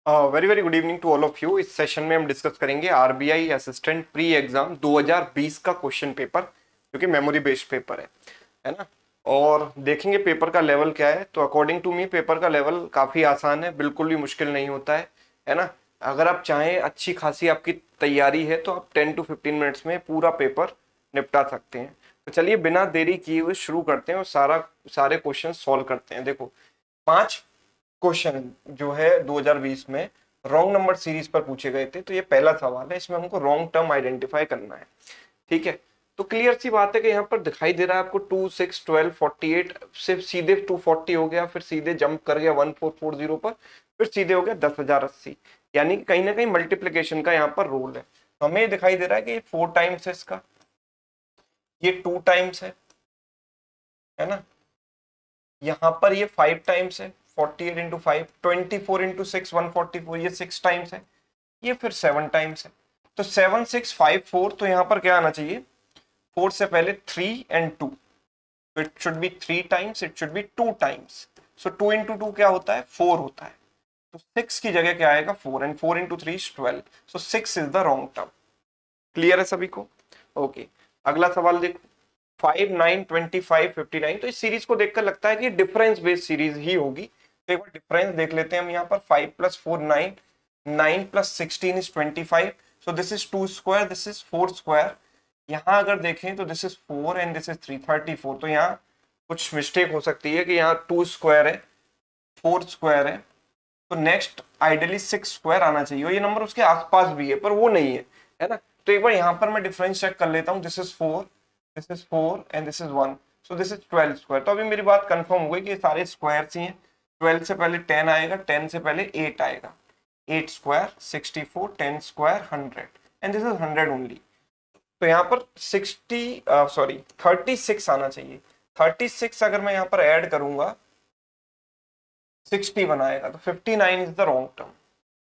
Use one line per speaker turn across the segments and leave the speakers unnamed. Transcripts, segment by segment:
Very very good evening to all of you. इस session में हम डिस्कस करेंगे आरबीआई असिस्टेंट प्री एग्जाम 2020 का क्वेश्चन पेपर, जो कि मेमोरी बेस्ड पेपर है ना। और देखेंगे पेपर का लेवल क्या है। तो अकॉर्डिंग टू मी पेपर का लेवल काफ़ी आसान है, बिल्कुल भी मुश्किल नहीं होता है ना। अगर आप चाहें, अच्छी खासी आपकी तैयारी है, तो आप 10 to 15 मिनट्स में पूरा पेपर निपटा सकते हैं। तो चलिए बिना देरी किए हुए शुरू करते हैं और सारे क्वेश्चन सॉल्व करते हैं। देखो, 5 क्वेश्चन जो है 2020 में रॉन्ग नंबर सीरीज पर पूछे गए थे। तो ये पहला सवाल है, इसमें हमको रॉन्ग टर्म आइडेंटिफाई करना है। ठीक है, तो क्लियर सी बात है कि यहाँ पर दिखाई दे रहा है आपको 2 6 12 48 से सीधे 240 हो गया, फिर सीधे जंप कर गया 1440 पर, फिर सीधे हो गया 10,080। यानी कि कहीं ना कहीं मल्टीप्लीकेशन का यहाँ पर रोल है। तो हमें दिखाई दे रहा है कि ये 4 टाइम्स है इसका, ये 2 टाइम्स है ना। यहाँ पर ये 5 टाइम्स है, 48 इंटू 5, 24 इंटू 6 144, ये 6 टाइम्स है, ये फिर 7 टाइम्स है। तो 7 6 5 4, तो यहाँ पर क्या आना चाहिए, 4 से पहले 3 and 2, it should be 3 times, it should be 2 times. So 2 into 2 क्या होता है, 4 होता है। तो 6 की जगह क्या आएगा, 4, and 4 into 3 is 12। So 6 is the wrong term. Clear है सभी को? ओके, अगला सवाल देखो। 5 9 25 59, तो इस सीरीज को देखकर लगता है कि डिफरेंस बेस्ड सीरीज ही होगी। तो एक बार डिफरेंस देख लेते हैं हम। यहाँ पर 5 + 4 9, 9 + 16 is 25। So this is 2 square, this is 4 square. यहाँ अगर देखें तो this is 4 and this is 3, 34। तो यहाँ कुछ मिस्टेक हो सकती है कि यहाँ 2 स्क्वायर है, 4 स्क्वायर है। तो नेक्स्ट आइडियली 6 स्क्वायर आना चाहिए, और ये नंबर उसके आसपास भी है, पर वो नहीं है ना। तो एक बार यहाँ पर मैं डिफरेंस चेक कर लेता हूँ। This is 4, this is 4 and this is 1, so this is 12 square. तो अभी मेरी बात कंफर्म हो गई कि ये सारे स्क्वायर्स ही हैं। 12 से पहले 10 आएगा, 10 से पहले 8 आएगा, 8 square 64, 10 square 100, and this is 100 only. तो यहाँ पर 36 आना चाहिए। 36 अगर मैं यहाँ पर ऐड करूंगा 61 आएगा, तो 59 is the wrong term,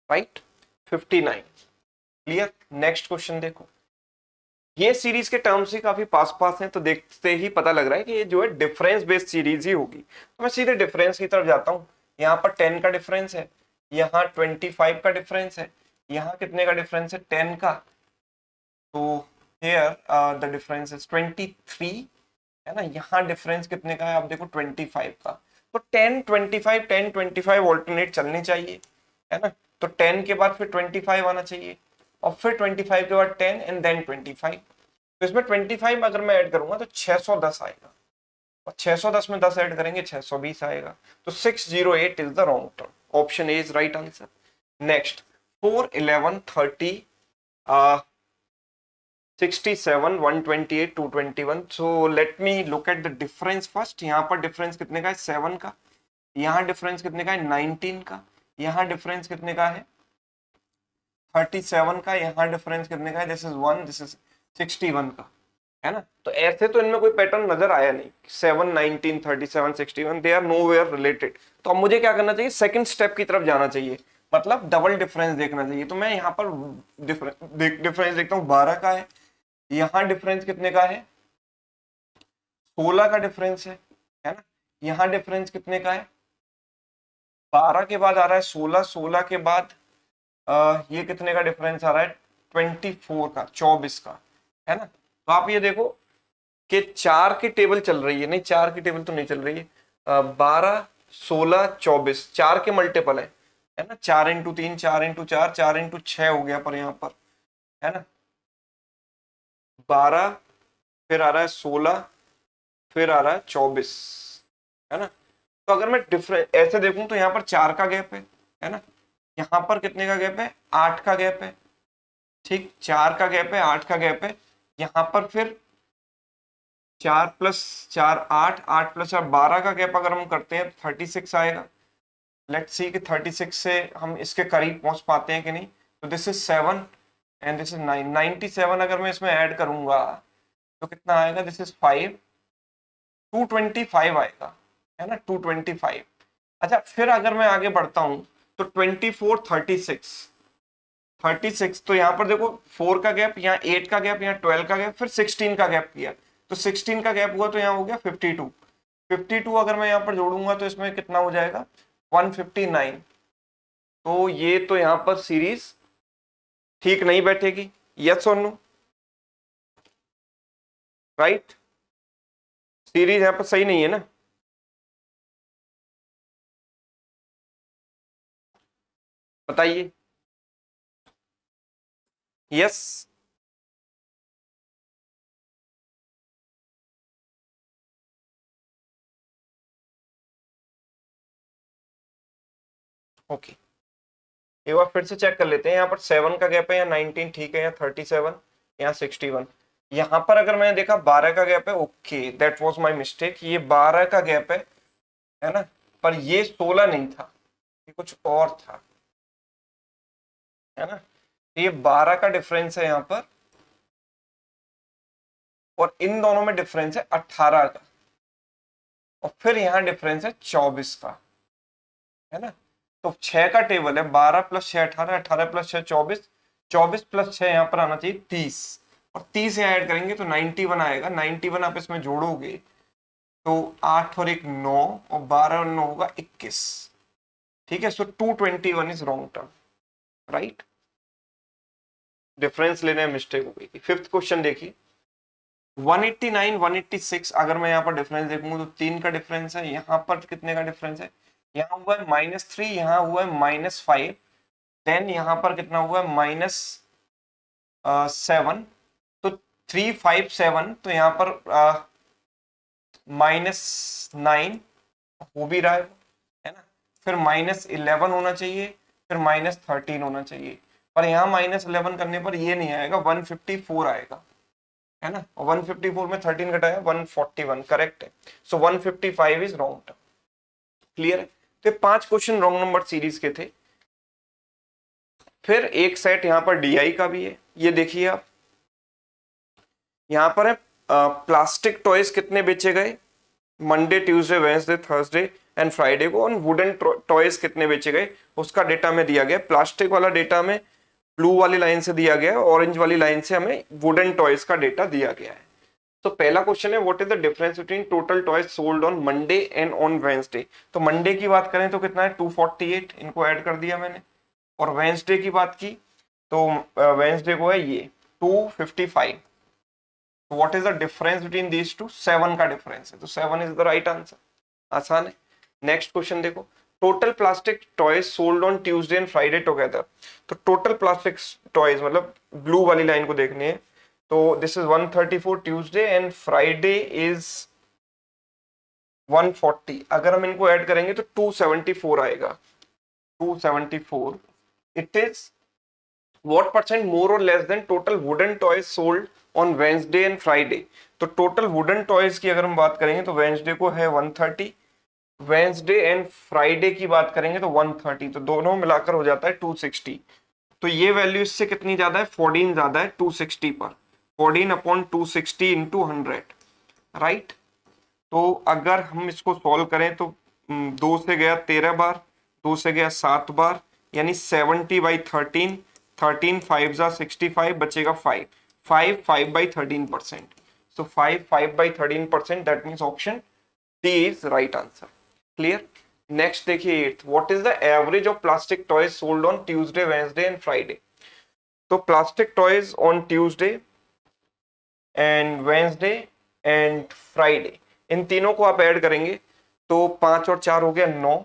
right. 59। Clear. Next question देखो। ये सीरीज के टर्म्स ही काफी पास पास हैं, तो देखते ही पता लग रहा है कि ये जो है डिफरेंस बेस्ड सीरीज ही होगी। तो मैं सीधे डिफरेंस की तरफ जाता हूँ। यहाँ पर 10 का डिफरेंस है, यहाँ 25 का डिफरेंस है, यहाँ कितने का डिफरेंस है, 10 का। तो हेयर द डिफरेंस इज 23, है ना। यहाँ डिफरेंस कितने का है, आप देखो 25 का। तो 10 25 10 25 ऑल्टरनेट चलने चाहिए, है ना। तो 10 के बाद फिर 25 आना चाहिए, और फिर 25 के बाद 10 एंड देन 25। तो इसमें 25 अगर मैं ऐड करूंगा तो 610 आएगा, और 610 में 10 ऐड करेंगे 620 आएगा। तो 608 is the wrong term. Option A is right answer. Next, 4 11 30 67 128 221। So let me look at the difference first. यहाँ पर डिफरेंस कितने का है, 7 का। यहाँ डिफरेंस कितने का है, 19 का। यहाँ डिफरेंस कितने का है, 37 का। यहाँ डिफरेंस कितने का है, दिस इज 1, दिस इज 61 का, है ना। तो ऐसे तो इनमें कोई पैटर्न नजर आया नहीं। 7 19 37 61, दे आर नोवेयर रिलेटेड। तो अब मुझे क्या करना चाहिए, सेकंड स्टेप की तरफ जाना चाहिए, मतलब डबल डिफरेंस देखना चाहिए। तो मैं यहाँ पर डिफरेंस देखता हूँ, 12 का है। यहाँ डिफरेंस कितने का है, 16 का डिफरेंस है ना। यहाँ डिफरेंस कितने का है, 12 के बाद आ रहा है 16, 16 के बाद ये कितने का डिफरेंस आ रहा है, 24 का, 24 का, है ना। तो आप ये देखो कि 4 की टेबल चल रही है, नहीं 4 की टेबल तो नहीं चल रही है। 12 16 24 4 के मल्टीपल है ना। 4 इंटू 3, 4 इंटू 4, 4 इंटू 6 हो गया पर यहाँ पर, है ना। 12, फिर आ रहा है 16, फिर आ रहा है 24, है ना। तो अगर मैं डिफरेंस ऐसे देखूं तो यहाँ पर 4 का गैप है ना। यहाँ पर कितने का गैप है, 8 का गैप है। ठीक, 4 का गैप है, 8 का गैप है। यहाँ पर फिर 4 + 4 8, 8 + 4 12 का गैप अगर हम करते हैं तो 36 आएगा। लेट्स सी कि 36 से हम इसके करीब पहुंच पाते हैं कि नहीं। तो this is 7 and this is 9, 97 अगर मैं इसमें ऐड करूंगा तो कितना आएगा, दिस इज 5, 225 आएगा, है ना, 225। अच्छा, फिर अगर मैं आगे बढ़ता हूं तो 24 36, 36। तो यहाँ पर देखो 4 का गैप, यहाँ 8 का गैप, यहाँ 12 का गैप, फिर 16 का गैप किया। तो 16 का गैप हुआ तो यहाँ हो गया 52। 52 अगर मैं यहाँ पर जोड़ूंगा तो इसमें कितना हो जाएगा, 159। तो ये तो यहां पर सीरीज ठीक नहीं बैठेगी, यस और नो, राइट? सीरीज यहां पर सही नहीं है ना, बताइए। यस, ओके, एक बार फिर से चेक कर लेते हैं। यहाँ पर 7 का गैप है या 19 ठीक है, या 37 या 61। यहाँ पर अगर मैंने देखा 12 का गैप है, okay that was my mistake, ये 12 का गैप है ना, पर ये 16 नहीं था, ये कुछ और था, है ना। ये 12 का डिफरेंस है यहाँ पर, और इन दोनों में डिफरेंस है 18 का, और फिर यहाँ डिफरेंस है 24 का, है ना। तो 6 का टेबल है, 12 प्लस 6 18, 18 प्लस 6 24, 24 प्लस 6 यहाँ पर आना चाहिए 30, और 30 यहाँ ऐड करेंगे तो 91 आएगा। 91 आप इसमें जोड़ोगे तो 8 और 1 9, और 12 और 9 होगा 21, ठीक है। सो 221 is wrong term, right. Difference लेने में मिस्टेक हो गई। फिफ्थ क्वेश्चन देखिए, 189 186, अगर मैं यहाँ पर डिफरेंस देखूंगा तो 3 का डिफरेंस है, यहाँ पर कितने का डिफरेंस है, यहाँ हुआ है -3, यहाँ हुआ है -5, देन यहाँ पर कितना हुआ है -7, तो 357, तो यहाँ पर -9 हो भी रहा है ना। फिर -11 होना चाहिए, फिर -13 होना चाहिए, पर यहाँ -11 करने पर ये नहीं आएगा, 154 आएगा, है ना। और 154 में 13 घटाया 141, करेक्ट है। सो 155 इज रॉन्ग टर्म, क्लियर है। तो 5 क्वेश्चन रॉन्ग नंबर सीरीज के थे। फिर एक सेट यहाँ पर डीआई का भी है, ये देखिए आप, यहाँ पर है प्लास्टिक टॉयज कितने बेचे गए Monday Tuesday Wednesday Thursday and Friday को, और वुडन टॉयज कितने बेचे गए उसका डेटा में दिया गया। प्लास्टिक वाला डेटा में ब्लू वाली लाइन से दिया गया है, ऑरेंज वाली लाइन से हमें वुडन टॉयज का डेटा दिया गया है। तो पहला क्वेश्चन है, what is the difference between total toys sold on Monday and on Wednesday. तो मंडे की बात करें तो कितना है 248, इनको ऐड कर दिया मैंने, और वेडनेसडे की बात की तो वेडनेसडे को है ये 255। What is the difference between these two, 7 का डिफरेंस है, तो 7 इज द राइट आंसर, आसान है। नेक्स्ट क्वेश्चन देखो, total plastic toys sold on Tuesday and Friday together. तो टोटल प्लास्टिक टॉयज मतलब ब्लू वाली लाइन को देखनी है, तो this is 134 Tuesday and Friday is 140। अगर हम इनको ऐड करेंगे तो 274 आएगा, 274। It is what percent more or less than total wooden toys sold on Wednesday and Friday। तो टोटल वुडन टॉयज की अगर हम बात करेंगे तो वेंसडे को है 130, वेंसडे एंड फ्राइडे की बात करेंगे तो 130, तो दोनों मिलाकर हो जाता है 260। तो ये वैल्यू इससे कितनी ज्यादा है, 14 ज्यादा है 260 पर, 14 अपॉन 260 इंटू 100, राइट। तो अगर हम इसको सॉल्व करें तो 2 से गया 13 बार, 2 से गया 7 बार, यानी 70/13, 13 5 जा 65, बचेगा 5, 5/13%। So 5/13%, that means option D is right answer, clear. Next देखिए 8th, what is the average of plastic toys sold on Tuesday Wednesday and Friday. तो plastic toys on Tuesday and Wednesday and Friday, इन तीनों को आप add करेंगे तो 5 और 4 हो गया 9,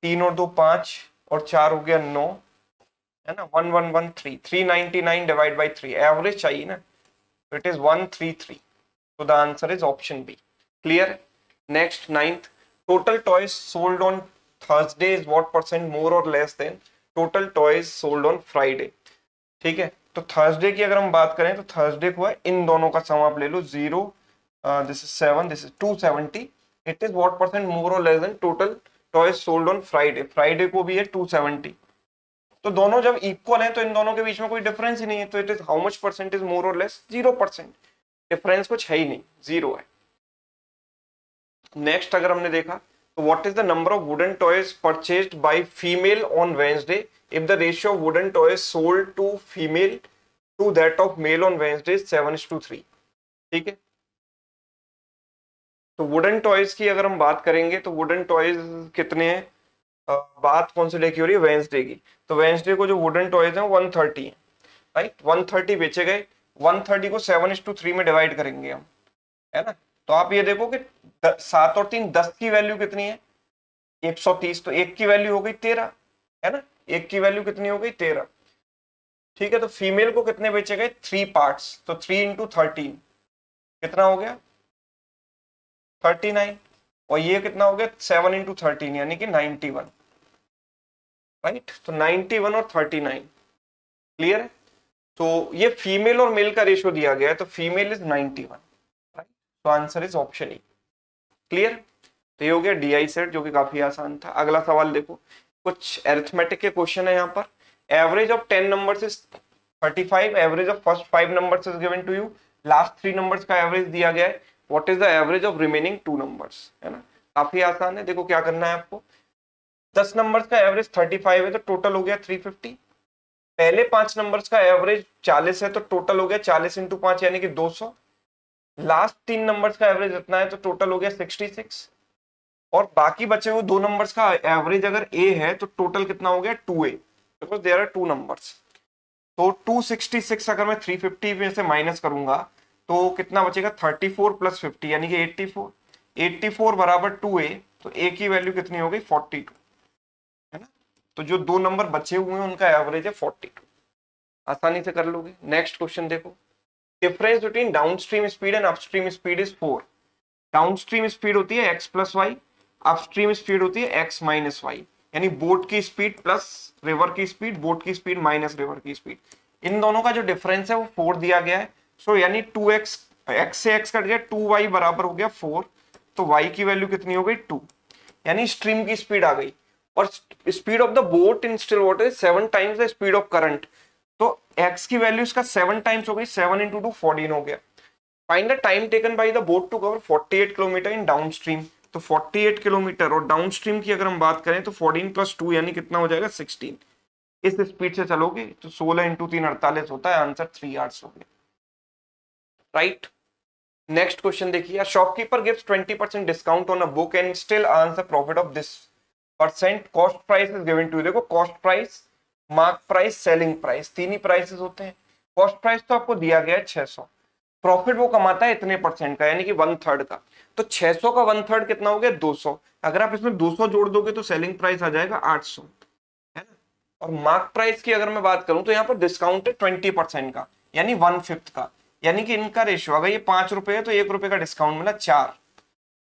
3 और 2 5, और 4 हो गया 9, है ना। 1113, 399 डिवाइड बाई 3, एवरेज चाहिए ना, तो इट इज 133। तो the answer is option B, clear. Next 9th, total toys sold on Thursday is what percent more और less than total toys sold on Friday, ठीक है। तो थर्सडे की अगर हम बात करें तो थर्सडे को है इन दोनों का सम आप ले लो, 0 this is 7, this is 270, it is what percent more और less than total toys sold on Friday, Friday को भी है 270। तो दोनों जब इक्वल हैं तो इन दोनों के बीच में कोई डिफरेंस ही नहीं है, तो it is how much percentage मोर और लेस, 0%, डिफरेंस कुछ है ही नहीं, 0 है। नेक्स्ट अगर हमने देखा तो what is the number of wooden toys purchased by female on Wednesday if the ratio of wooden toys sold to female to that of male on Wednesday 7:3, ठीक है। तो वुडन टॉयज की अगर हम बात करेंगे तो वुडन टॉयज कितने हैं, बात कौन से डे की हो रही है? वेंसडे की। तो वेंसडे को जो वुडन टॉयज है 130 है, राइट, 130 बेचे गए। 130 को 7:3 में डिवाइड करेंगे हम, है ना। तो आप ये देखो कि 7 और 3 10 की वैल्यू कितनी है? 130। तो एक की वैल्यू हो गई 13, है ना। एक की वैल्यू कितनी हो गई? 13। ठीक है, तो फीमेल को कितने बेचे गए? 3 पार्ट्स। तो 3 इंटू 13 कितना हो गया? 39। और ये कितना हो गया? 7 इंटू 13 यानी कि 91, राइट। तो 91 और 39, क्लियर है। तो ये फीमेल और मेल का रेशियो दिया गया है, तो फीमेल इज 91, राइट। तो answer is option E, clear. तो ये हो गया डीआई सेट, जो कि काफी आसान था। अगला सवाल देखो, कुछ अरिथमेटिक के क्वेश्चन है यहाँ पर। Average of 10 numbers is 35, average of first 5 numbers is given to you, last 3 numbers का एवरेज दिया गया है। What is the average of remaining 2 numbers, है ना। काफी आसान है। देखो क्या करना है आपको, 10 नंबर्स का एवरेज 35 है, तो टोटल हो गया 350। पहले 5 नंबर्स का एवरेज 40 है, तो टोटल हो गया 40 इंटू 5 यानी कि 200। लास्ट 3 नंबर्स का एवरेज इतना है, तो टोटल हो गया 66। और बाकी बचे हुए 2 नंबर्स का एवरेज अगर ए है, तो टोटल कितना हो गया? 2a, because there are 2 numbers. तो 266 अगर मैं 350 में से माइनस करूंगा, तो कितना बचेगा? 34 प्लस 50 यानी कि 84। 84 बराबर 2a, तो a की वैल्यू कितनी हो गई? 42, है ना। तो जो 2 नंबर बचे हुए हैं उनका एवरेज है 42। आसानी से कर लोगे। नेक्स्ट क्वेश्चन देखो, difference between downstream speed and upstream speed is 4। Downstream speed होती है x plus y, upstream speed होती है x माइनस वाई, यानी बोट की स्पीड प्लस रिवर की स्पीड, बोट की स्पीड माइनस रिवर की स्पीड। इन दोनों का जो डिफरेंस है वो 4 दिया गया है। सो यानी 2x, x से x कट गया, 2y बराबर हो गया 4। तो y की वैल्यू कितनी हो गई? 2, यानी स्ट्रीम की स्पीड आ गई। और speed of the boat in still water is 7 times the speed of current. तो x की वैल्यू इसका 7 टाइम्स हो गई, 7 इंटू 2 14 हो गया। Find the time taken by the boat to cover 48 kilometre in downstream. तो 48 किलोमीटर, और डाउनस्ट्रीम की अगर हम बात करें तो 14 प्लस 2 यानी कितना हो जाएगा? 16। इस स्पीड से चलोगे तो 16 इंटू 3 48 होता है। आंसर 3 आवर्स हो गया, राइट। नेक्स्ट क्वेश्चन देखिए, shopkeeper gives 20% discount on a book and still earns a profit of this percent. Cost price is given to you. देखो cost price, mark price, selling price, तीन ही prices होते हैं। Cost price तो आपको दिया गया है 600, प्रॉफिट वो कमाता है इतने परसेंट का, यानी कि 1/3 का। तो 600 का 1/3 कितना हो गया? 200। अगर आप इसमें 200 जोड़ दोगे तो सेलिंग प्राइस आ जाएगा 800, है ना। और मार्क प्राइस की अगर मैं बात करूं तो यहाँ पर डिस्काउंट है 20% का, यानी 1/5 का। यानी कि इनका रेशियो, अगर ये 5 रुपए है तो 1 रुपए का डिस्काउंट मिला,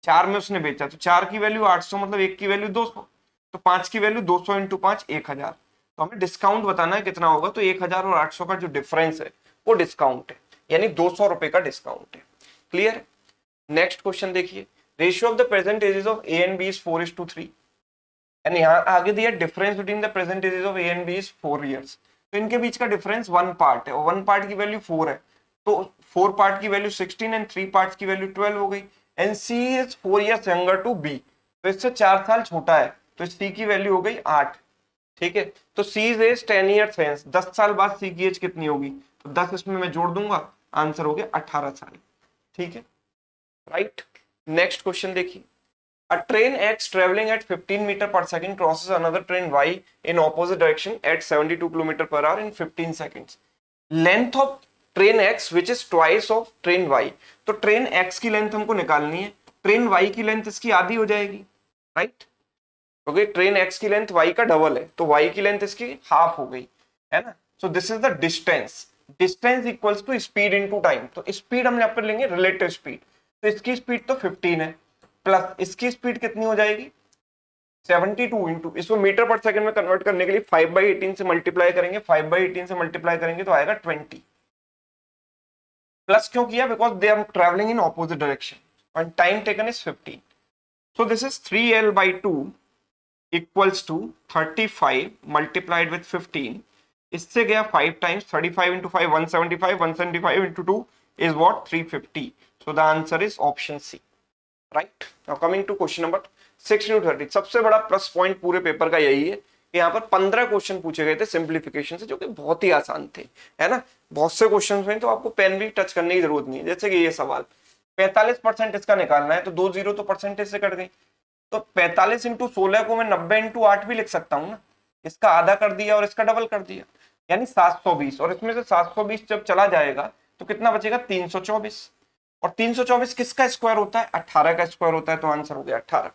4 में उसने बेचा, तो 4 की वैल्यू 800, मतलब 1 की वैल्यू 200। तो 5 की वैल्यू 200 इंटू 5 1000। तो हमें डिस्काउंट बताना है कितना होगा, तो 1000 और 800 का जो डिफरेंस है वो डिस्काउंट है, यानी 200 रुपए का डिस्काउंट है, क्लियर। नेक्स्ट क्वेश्चन देखिए, ratio of the present ages of A and B is 4:3। And यहाँ आगे दिया difference between the present ages of A and B is 4 years। तो इनके बीच का डिफरेंस 1 पार्ट है, और 1 पार्ट की वैल्यू 4 है, तो 4 पार्ट की वैल्यू 16 एंड 3 पार्ट की वैल्यू 12 हो गई। And C is 4 years younger to B, तो इससे 4 साल छोटा है, तो सी की वैल्यू हो गई 8, ठीक है। तो सी इज एज 10 years हेंस, 10 साल बाद सी की एज कितनी होगी? तो 10 इसमें मैं जोड़ दूंगा, आंसर हो गया 18 साल, ठीक है, राइट। नेक्स्ट क्वेश्चन देखिए, a train X traveling at 15 meter per second crosses another train Y in opposite direction at 72 km per hour in 15 seconds. Length of train X which is twice of train Y. तो train X की length हमको निकालनी है, train Y की length इसकी आधी हो जाएगी, राइट। क्योंकि ट्रेन X की लेंथ Y का डबल है, तो Y की लेंथ इसकी हाफ हो गई, है ना। So this is the distance, distance equals to speed into time. तो स्पीड हम यहाँ पर लेंगे रिलेटिव स्पीड, तो इसकी स्पीड तो 15 है, प्लस इसकी स्पीड कितनी हो जाएगी? 72 इंटू, इसको मीटर पर सेकंड में कन्वर्ट करने के लिए 5/18 से मल्टीप्लाई करेंगे, 5/18 से मल्टीप्लाई करेंगे तो आएगा 20। प्लस क्यों किया? Because they are travelling in opposite direction and time taken is 15। So this is 3L/2 equals to 35 multiplied with 15। इससे गया 5 times, 35 into 5 175, 175 into 2 is what? 350। So the answer is option C, right. Now coming to question number 6 to 30। सबसे बड़ा plus point पूरे paper का यही है कि यहाँ पर 15 क्वेश्चन पूछे गए थे सिंप्लीफिकेशन से, जो कि बहुत ही आसान थे, है ना। बहुत से क्वेश्चन में तो आपको पेन भी टच करने की जरूरत नहीं है। जैसे कि ये सवाल 45% इसका निकालना है, तो 2 0 तो परसेंटेज से कट गई, तो 45 इंटू 16 को मैं 90 इंटू 8 भी लिख सकता हूँ ना, इसका आधा कर दिया और इसका डबल कर दिया, यानी 720, और इसमें से 720 जब चला जाएगा तो कितना बचेगा 324, और 324 किसका स्क्वायर होता है 18 का स्क्वायर होता है, तो आंसर हो गया 18।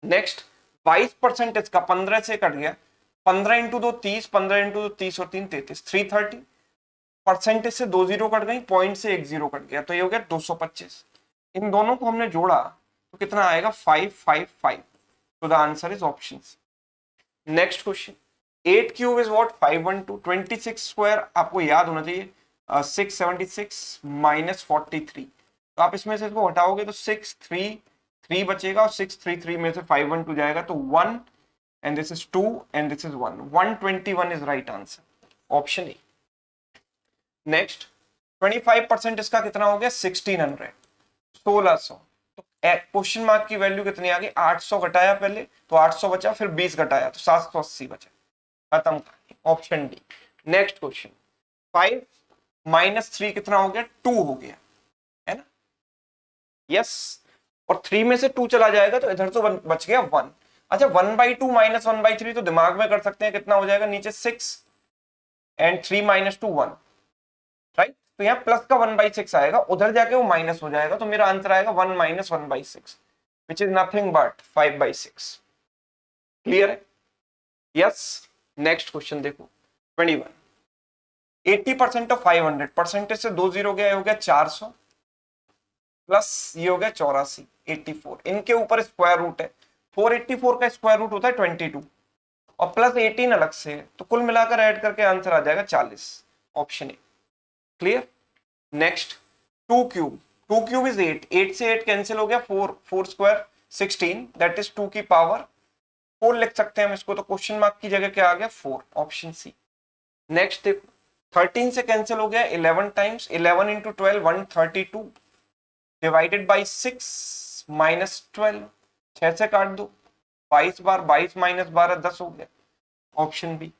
नेक्स्ट 22% इसका 15 से कट गया, 15 इंटू 2 30, 15 इंटू 2 30 और 3 33, 330, परसेंटेज से 2 जीरो कट गई, पॉइंट से 1 जीरो कट गया, तो ये हो गया 225। इन दोनों को हमने जोड़ा तो कितना आएगा 555, तो the answer is option. Next question 8 cube is what 512, 26 square आपको याद होना चाहिए 676 माइनस 43, तो आप इसमें से इसको हटाओगे तो 633 बचेगा, और 633 में से 512 जाएगा तो 1 and this is 2 and this is 1, 121 is right answer, option A. Next 25% इसका कितना हो गया 1600, 1600, तो क्वेश्चन मार्क की वैल्यू कितनी आ गई 800 घटाया पहले तो 800 बचा, फिर 20 घटाया तो 780 बचा, खत्म, option D. Next question 5 minus 3 कितना हो गया 2 हो गया, है ना, यस, और 3 में से 2 चला जाएगा तो इधर तो बच गया 1। अच्छा 1/2 माइनस 1/3 तो दिमाग में कर सकते हैं, कितना हो जाएगा नीचे 6 एंड 3 माइनस 2 1, राइट, तो यहाँ प्लस का 1/6 आएगा, उधर जाके वो माइनस हो जाएगा, तो मेरा आंसर आएगा 1 minus 1/6 which is nothing but 5/6। Clear है, यस। नेक्स्ट क्वेश्चन देखो 21, 80% ऑफ 500, परसेंटेज से 2 जीरो गया, हो गया 400, प्लस ये हो गया 84, 84, इनके ऊपर स्क्वायर रूट है, 484 का स्क्वायर रूट होता है 22, और प्लस 18 अलग से है, तो कुल मिलाकर ऐड करके आंसर आ जाएगा 40, option A. Clear. Next 2 cube, 2 cube is 8, 8 से 8 कैंसिल हो गया, 4, 4 स्क्वायर 16, दैट इज 2 की पावर 4 लिख सकते हैं हम इसको, तो क्वेश्चन मार्क की जगह क्या आ गया 4, ऑप्शन सी। नेक्स्ट देखो 13 से कैंसिल हो गया 11 times, 11 into 12 132 divided by 6 minus 12, 6 से काट दो 22 बार, 22 माइनस 12 10 हो गया, ऑप्शन बी।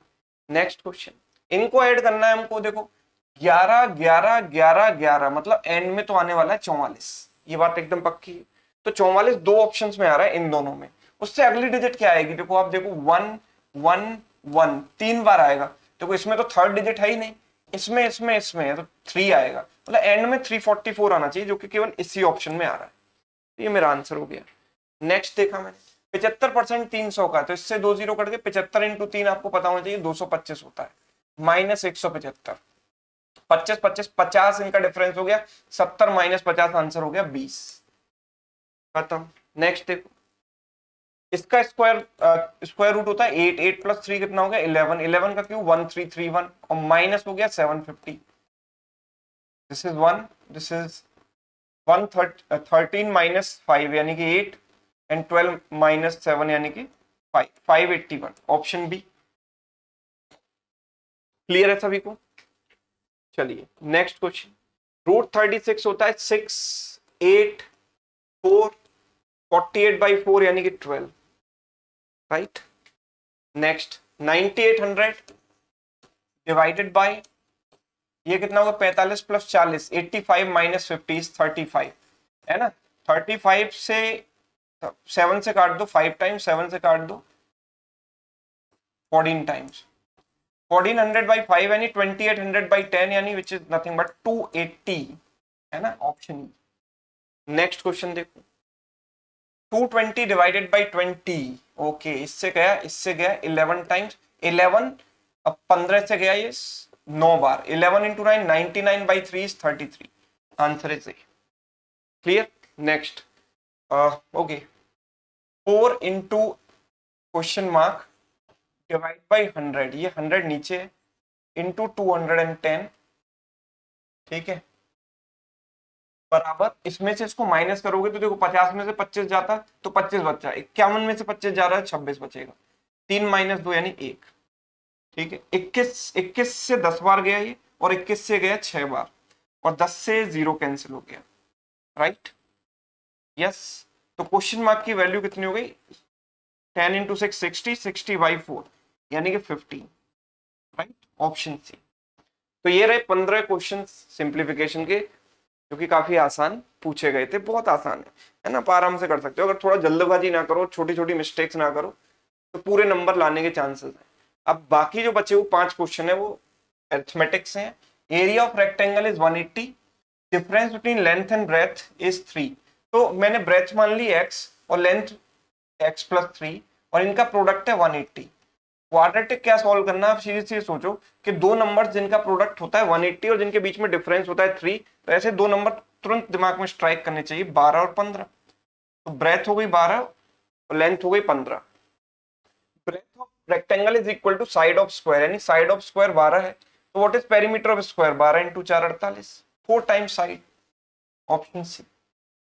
नेक्स्ट क्वेश्चन, इनको ऐड करना है हमको, देखो 11 11 11 11 मतलब एंड में तो आने वाला है 44, ये बात एकदम पक्की है, तो 44 दो ऑप्शंस में आ रहा है इन दोनों में, उससे अगली डिजिट क्या आएगी, देखो आप देखो 1 1 1 3 बार आएगा, देखो इसमें तो थर्ड डिजिट है ही नहीं, इसमें इसमें इसमें है तो 3 आएगा, मतलब एंड में 344 आना चाहिए, जो कि केवल इसी ऑप्शन में आ रहा है, तो ये मेरा आंसर हो गया। नेक्स्ट देखा मैंने 75% 300 का, तो इससे 2 जीरो कट के 75 इंटू 3 आपको पता होना चाहिए 225 होता है, माइनस 175, 25 25 50 इनका डिफरेंस हो गया 70 माइनस 50 आंसर हो गया 20, खत्म। नेक्स्ट देखो इसका स्क्वायर रूट होता है 8, 8 प्लस 3 कितना हो गया 11, 11 का क्यूब 1331, और माइनस हो गया 750, this is 1, this is 13 minus 5 यानी कि 8 एंड 12 माइनस 7 यानी कि 5, 581, ऑप्शन बी। क्लियर है सभी को। चलिए नेक्स्ट क्वेश्चन, रूट 36 होता है 6 8 4 48/4 यानी कि 12, राइट। नेक्स्ट 9800 डिवाइडेड बाय ये कितना होगा 45 प्लस 40, 85 माइनस 50 35, है ना, 35 से 7 से काट दो 5 टाइम्स, 7 से काट दो 14 टाइम्स, 1400/5 यानी 2800/10 यानी विच इज नथिंग बट 280, है ना, ऑप्शन ई। नेक्स्ट क्वेश्चन देखो 220 डिवाइडेड बाई 20, ओके, इससे गया 11 टाइम्स, 11 अब 15 से गया ये 9 बार, 11 into 9 99/3 is 33, answer is a. Clear. Next okay 4 into question mark divide by 100, ये 100 नीचे है, इंटू 210, ठीक है, बराबर इसमें से इसको माइनस करोगे तो देखो 50 में से 25 जाता तो 25 बचा, 51 में से 25 जा रहा है 26 बचेगा, 3 माइनस 2 यानी 1, ठीक है, 21 से 10 बार गया ये, और 21 से गया 6 बार, और 10 से 0 कैंसिल हो गया, राइट, यस। तो क्वेश्चन मार्क की वैल्यू कितनी हो गई 10 इंटू 6 60, 60/4 यानी कि 15, राइट, ऑप्शन सी। तो ये रहे 15 क्वेश्चन सिंप्लीफिकेशन के, जो कि काफी आसान पूछे गए थे, बहुत आसान है ना, आप आराम से कर सकते हो। अगर थोड़ा जल्दबाजी ना करो, छोटी छोटी मिस्टेक्स ना करो, तो पूरे नंबर लाने के चांसेस हैं। अब बाकी जो बचे हुए 5 क्वेश्चन है वो अरिथमेटिक से हैं। Area of rectangle is 180, difference between length and breadth is 3। तो मैंने ब्रेथ मान ली x और लेंथ x+3 और इनका प्रोडक्ट है 180। क्वाड्रेटिक क्या सॉल्व करना, आप सीधे सीधे सोचो कि दो नंबर्स जिनका प्रोडक्ट होता है 180 और जिनके बीच में डिफरेंस होता है 3, तो ऐसे दो नंबर तुरंत दिमाग में स्ट्राइक करने चाहिए, 12 और 15। तो ब्रेथ हो गई 12 और लेंथ हो गई 15। Breadth of rectangle is equal to side of square, यानी साइड ऑफ स्क्वायर 12 है, तो what is perimeter of square, 12 into 4 48, 4 times side, option C.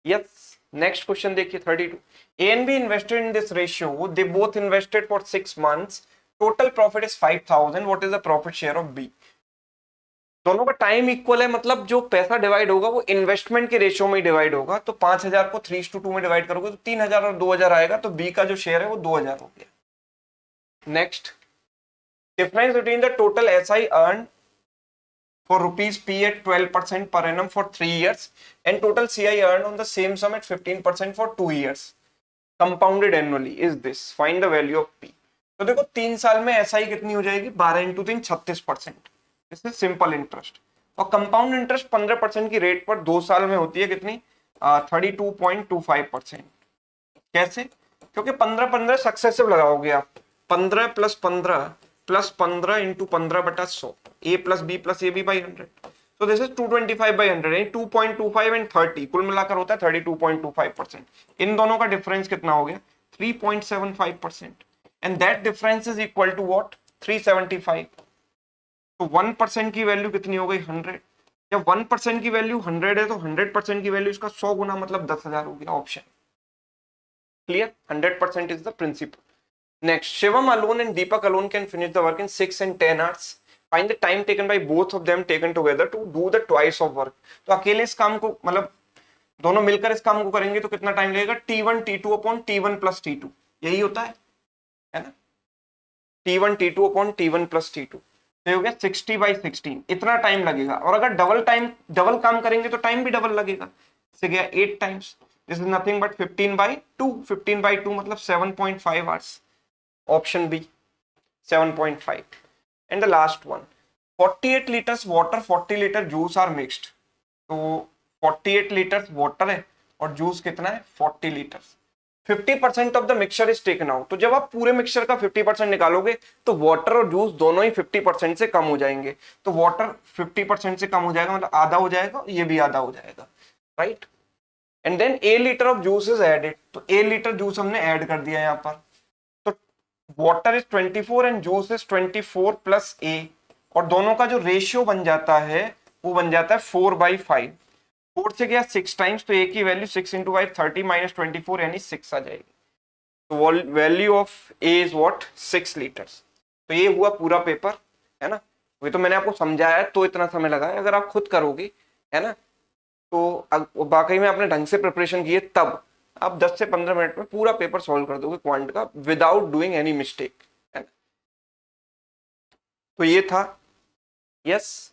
Yes, next question देखिए 32। A and B invested in this ratio, they both invested for 6 months, total profit is 5000, what is the profit share of B? दोनों का time equal है, मतलब जो पैसा divide होगा वो investment के रेशियो में डिवाइड होगा। तो 5000 को 3:2 में डिवाइड करोगे तो 3000 और 2000 आएगा, तो बी का जो शेयर है वो 2000 हो गया। Next, difference between the total SI earn for rupees P at 12% per annum for 3 years and total CI earned on the same sum at 15% for 2 years compounded annually is this, find the value of P। तो देखो 3 साल में SI कितनी हो जाएगी, 12 into 3 36%, this is simple interest. और compound interest 15% की rate पर 2 साल में होती है कितनी, 32.25%। कैसे, क्योंकि 15-15 सक्सेसिव लगाओगे आप, 15 + 15 + 15 into 15/100, a + b + ab by 100, so this is 225/100, यानी 2.25 एंड 30 कुल मिलाकर होता है 32.25%। इन दोनों का डिफरेंस कितना हो गया, 3.75%, and that difference is equal to what, 375। तो 1% की वैल्यू कितनी हो गई, 100। जब 1% की वैल्यू 100 है तो 100% की वैल्यू इसका 100 गुना मतलब 10,000 हो गया, option clear. 100% is the principal. Next, Shivam alone and Deepak alone can finish the work in 6 and 10 hours. Find the time taken by both of them taken together to do the twice of work. तो अकेले इस काम को, मतलब दोनों मिलकर इस काम को करेंगे तो कितना टाइम लगेगा, T1 T2 upon T1 + T2, यही होता है ना, T1 T2 upon T1 + T2, तो हो गया 60/16, इतना टाइम लगेगा। और अगर डबल काम करेंगे तो टाइम भी डबल लगेगा, इससे गया 8 times, this is nothing but 15/2, 15/2 मतलब 7.5 hours, option B 7.5। and the last one, 48 liters water 40 liter juice are mixed। तो 48 liters water है और जूस कितना है, 40 liters। 50% of the mixture is taken out. तो जब आप पूरे मिक्सचर का 50% निकालोगे तो वाटर और जूस दोनों ही 50% से कम हो जाएंगे। तो वाटर 50% से कम हो जाएगा, मतलब आधा हो जाएगा, ये भी आधा हो जाएगा, right. And then a litre of juice is added, तो a लीटर जूस हमने ऐड कर दिया यहाँ पर। Water is 24 and juice is 24 + a, और दोनों का जो रेशियो बन जाता है वो बन जाता है 4/5। 4 से गया 6 टाइम्स, तो a की वैल्यू 6 × 5 30 - 24 यानी 6 आ जाएगी। तो value of a is what, 6 litres. तो ये हुआ पूरा पेपर, है ना। वही तो मैंने आपको समझाया तो इतना समय लगा है, अगर आप खुद करोगे, है ना, तो वाकई में आपने ढंग से प्रिपरेशन की है, तब आप 10 से 15 मिनट में पूरा पेपर सॉल्व कर दोगे क्वांट का, विदाउट डूइंग एनी मिस्टेक, है ना। तो ये था, यस,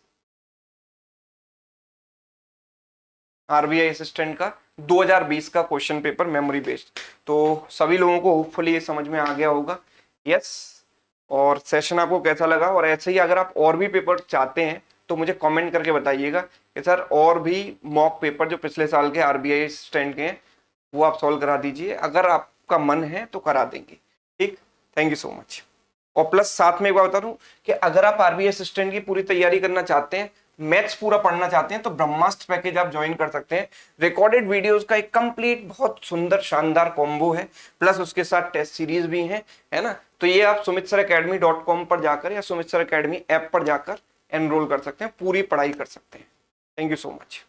आरबीआई असिस्टेंट का 2020 का क्वेश्चन पेपर मेमोरी बेस्ड। तो सभी लोगों को होपफुली ये समझ में आ गया होगा, यस। और सेशन आपको कैसा लगा, और ऐसे ही अगर आप और भी पेपर चाहते हैं तो मुझे कमेंट करके बताइएगा कि सर और भी मॉक पेपर जो पिछले साल के आरबीआई असिस्टेंट के हैं वो आप सॉल्व करा दीजिए, अगर आपका मन है तो करा देंगे, ठीक। Thank you so much. और प्लस साथ में एक बात बता दूं कि अगर आप आरबीआई असिस्टेंट की पूरी तैयारी करना चाहते हैं, मैथ्स पूरा पढ़ना चाहते हैं, तो ब्रह्मास्त्र पैकेज आप ज्वाइन कर सकते हैं। रिकॉर्डेड वीडियोस का एक कंप्लीट बहुत सुंदर शानदार कॉम्बो है, प्लस उसके साथ टेस्ट सीरीज भी है ना। तो ये आप sumitSirAcademy.com पर जाकर या सुमित सर अकेडमी ऐप पर जाकर एनरोल कर सकते हैं, पूरी पढ़ाई कर सकते हैं। Thank you so much.